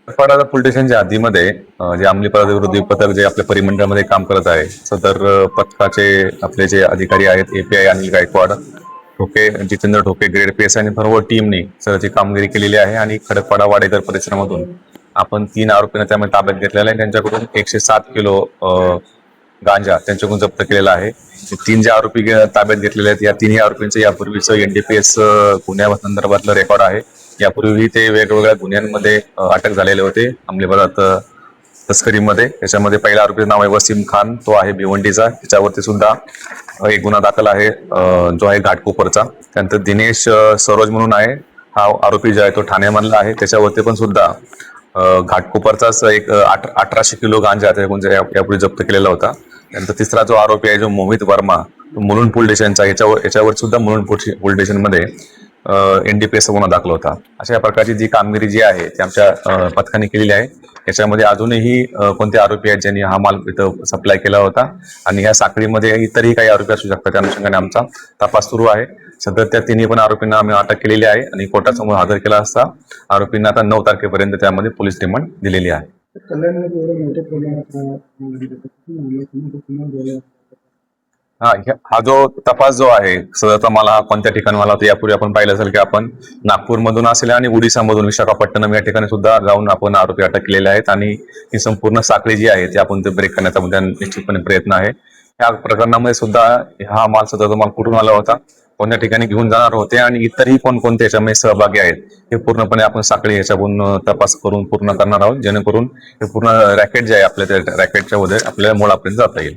पाडा पोलीस स्टेशनच्या हद्दीमध्ये जे अंमली पदार्थ पथक जे आपल्या परिमंडळामध्ये काम करत आहे, सदर पथकाचे आपले जे अधिकारी आहेत, एपीआय अनिल गायकवाड, ठोके जितेंद्र ठोके, ग्रेड पीएस आणि सर्व टीमने सर्वची कामगिरी केलेली आहे. आणि खडकपाडा वाडेकर परिसरामधून आपण 3 आरोपींना त्यामध्ये ताब्यात घेतलेला आहे. त्यांच्याकडून 107 किलो गांजा त्यांच्याकडून जप्त केलेला आहे. 3 जे आरोपी ताब्यात घेतलेले आहेत, या तिन्ही आरोपींचं यापूर्वीच एनडीपीएस गुन्ह्यासंदर्भातलं रेकॉर्ड आहे. यापूर्वी ते वेगवेगळ्या गुन्ह्यांमध्ये अटक झालेले होते अंमली पदार्थ तस्करीमध्ये. त्याच्यामध्ये पहिला आरोपीचं नाव आहे वसीम खान, तो आहे भिवंडीचा, त्याच्यावरती सुद्धा एक गुन्हा दाखल आहे जो आहे घाटकोपरचा. त्यानंतर दिनेश सरोज म्हणून आहे, हा आरोपी जो आहे तो ठाण्यामधला आहे, त्याच्यावरती पण सुद्धा घाटकोपरचाच एक 1800 किलो गांजा त्याच्याकडून यापूर्वी जप्त केलेला होता. त्यानंतर तिसरा जो आरोपी आहे जो मोहित वर्मा, तो मुलुंड पोलीस स्टेशनचा, याच्यावर सुद्धा मुलुंड पोलीस स्टेशनमध्ये एनडीपीएस गुन्हा दाखल होता. अशा प्रकारची जी कामगिरी जी आहे ती आमच्या पथकाने केलेली आहे. याच्यामध्ये अजूनही कोणते आरोपी आहेत ज्यांनी हा माल इथं सप्लाय केला होता आणि ह्या साखळीमध्ये इतरही काही आरोपी असू शकतात, त्या अनुषंगाने आमचा तपास सुरू आहे. सध्या त्या तिन्ही पण आरोपींना आम्ही अटक केलेली आहे आणि कोर्टासमोर हजर केला असता आरोपींना आता 9 तारखेपर्यंत त्यामध्ये पोलीस रिमांड दिलेली आहे. हा जो तपास जो आहे सदरचा मला कोणत्या ठिकाणी मला होता यापूर्वी आपण पाहिलं असेल की आपण नागपूरमधून असेल आणि ओडिसामधून विशाखापट्टणम या ठिकाणी सुद्धा जाऊन आपण आरोपी अटक केलेले आहेत आणि ही संपूर्ण साखळी जी आहे ती आपण ते ब्रेक करण्याचा निश्चितपणे प्रयत्न आहे. या प्रकरणामध्ये सुद्धा हा माल सदरचा माल कुठून आला होता, कोणत्या ठिकाणी घेऊन जाणार होते आणि इतरही कोणकोणते याच्यामध्ये सहभागी आहेत हे पूर्णपणे आपण साखळी याच्याकडून तपास करून पूर्ण करणार आहोत, जेणेकरून हे पूर्ण रॅकेट जे आहे आपल्या त्या रॅकेटच्या मध्ये आपल्याला मुळापर्यंत जाता येईल.